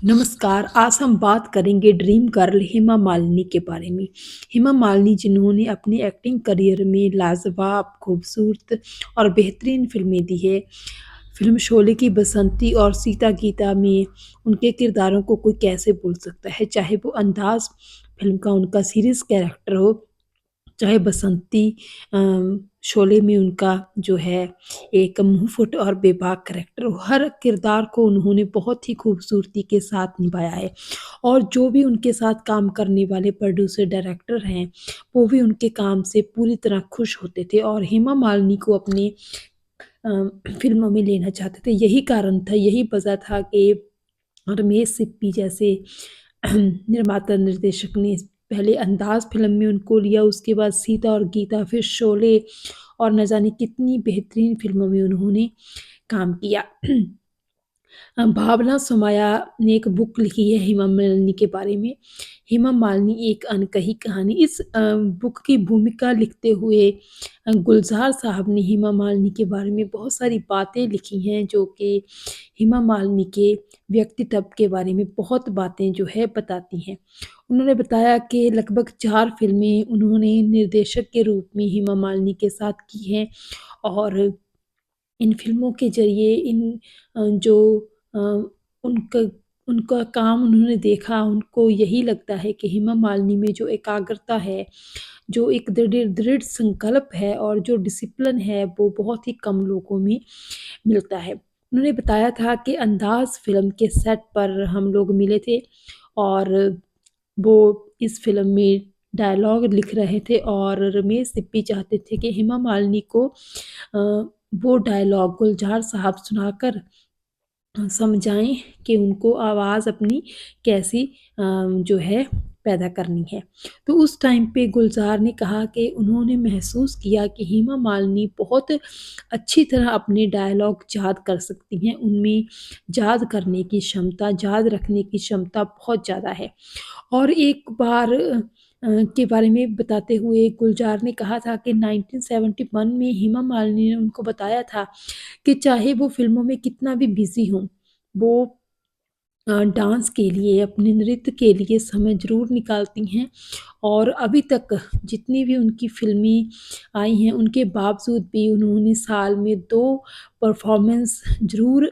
नमस्कार, आज हम बात करेंगे ड्रीम गर्ल हेमा मालिनी के बारे में। हेमा मालिनी जिन्होंने अपने एक्टिंग करियर में लाजवाब, खूबसूरत और बेहतरीन फ़िल्में दी हैं। फ़िल्म शोले की बसंती और सीता गीता में उनके किरदारों को कोई कैसे भूल सकता है, चाहे वो अंदाज़ फ़िल्म का उनका सीरियस कैरेक्टर हो, चाहे बसंती शोले में उनका जो है एक मुँहफुट और बेबाक करैक्टर हो, हर किरदार को उन्होंने बहुत ही खूबसूरती के साथ निभाया है और जो भी उनके साथ काम करने वाले प्रोड्यूसर, डायरेक्टर हैं, वो भी उनके काम से पूरी तरह खुश होते थे और हेमा मालिनी को अपने अ, फ़िल्मों में लेना चाहते थे। यही कारण था, यही वजह था कि रमेश सिप्पी जैसे निर्माता निर्देशक ने पहले अंदाज़ फ़िल्म में उनको लिया, उसके बाद सीता और गीता, फिर शोले और न जाने कितनी बेहतरीन फ़िल्मों में उन्होंने काम किया। भावना सोमाया ने एक बुक लिखी है हेमा मालिनी के बारे में। हेमा मालिनी एक अनकही कहानी। इस बुक की भूमिका लिखते हुए गुलज़ार साहब ने हेमा मालिनी के बारे में बहुत सारी बातें लिखी हैं जो कि हेमा मालिनी के व्यक्तित्व के बारे में बहुत बातें जो है बताती हैं। उन्होंने बताया कि लगभग 4 फ़िल्में उन्होंने निर्देशक के रूप में हेमा मालिनी के साथ की हैं और इन फ़िल्मों के ज़रिए जो अ, उनका उनका काम उन्होंने देखा, उनको यही लगता है कि हेमा मालिनी में जो एकाग्रता है, जो एक दृढ़ दृढ़ संकल्प है और जो डिसिप्लिन है, वो बहुत ही कम लोगों में मिलता है। उन्होंने बताया था कि अंदाज़ फ़िल्म के सेट पर हम लोग मिले थे और वो इस फ़िल्म में डायलॉग लिख रहे थे और रमेश सिप्पी चाहते थे कि हेमा मालिनी को वो डायलॉग गुलज़ार साहब सुनाकर समझाएँ कि उनको आवाज़ अपनी कैसी जो है पैदा करनी है। तो उस टाइम पे गुलज़ार ने कहा कि उन्होंने महसूस किया कि हेमा मालिनी बहुत अच्छी तरह अपने डायलॉग याद कर सकती हैं, उनमें याद करने की क्षमता, याद रखने की क्षमता बहुत ज़्यादा है। और एक बार के बारे में बताते हुए गुलज़ार ने कहा था कि 1971 में हेमा मालिनी ने उनको बताया था कि चाहे वो फ़िल्मों में कितना भी बिज़ी हों, वो डांस के लिए, अपने नृत्य के लिए समय ज़रूर निकालती हैं और अभी तक जितनी भी उनकी फ़िल्में आई हैं, उनके बावजूद भी उन्होंने साल में 2 परफ़ॉर्मेंस ज़रूर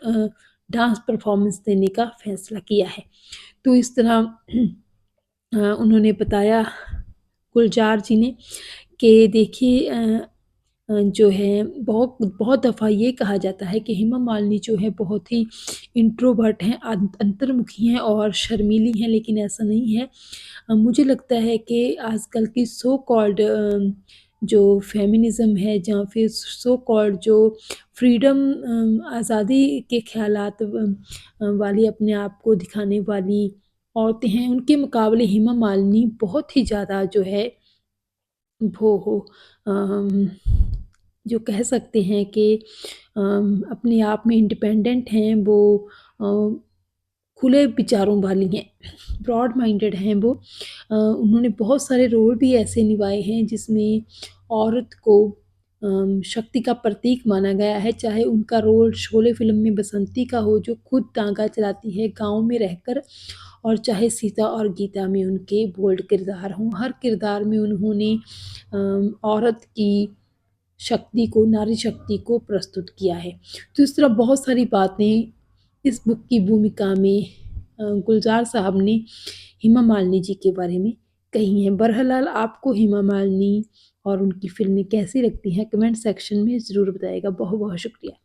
डांस परफ़ॉर्मेंस देने का फ़ैसला किया है। तो इस तरह उन्होंने बताया गुलज़ार जी ने कि देखिए जो है बहुत बहुत दफ़ा ये कहा जाता है कि हेमा मालिनी जो है बहुत ही इंट्रोवर्ट हैं, अंतर्मुखी हैं और शर्मीली हैं, लेकिन ऐसा नहीं है। मुझे लगता है कि आजकल की सो कॉल्ड जो फ़ेमिनिज़्म है या फिर सो कॉल्ड जो फ्रीडम आज़ादी के ख़यालात वाली अपने आप को दिखाने वाली औरतें हैं, उनके मुकाबले हेमा मालिनी बहुत ही ज़्यादा जो है वो हो अम, जो कह सकते हैं कि अपने आप में इंडिपेंडेंट हैं, वो अ, खुले विचारों वाली हैं, ब्रॉड माइंडेड हैं वो। उन्होंने बहुत सारे रोल भी ऐसे निभाए हैं जिसमें औरत को शक्ति का प्रतीक माना गया है, चाहे उनका रोल शोले फ़िल्म में बसंती का हो जो खुद टाँगा चलाती है गाँव में रहकर और चाहे सीता और गीता में उनके बोल्ड किरदार हों, हर किरदार में उन्होंने औरत की शक्ति को, नारी शक्ति को प्रस्तुत किया है। तो इस तरह बहुत सारी बातें इस बुक की भूमिका में गुलज़ार साहब ने हेमा मालिनी जी के बारे में कही हैं। बहरहाल आपको हेमा मालिनी और उनकी फ़िल्में कैसी लगती हैं? कमेंट सेक्शन में ज़रूर बताइएगा। बहुत-बहुत शुक्रिया।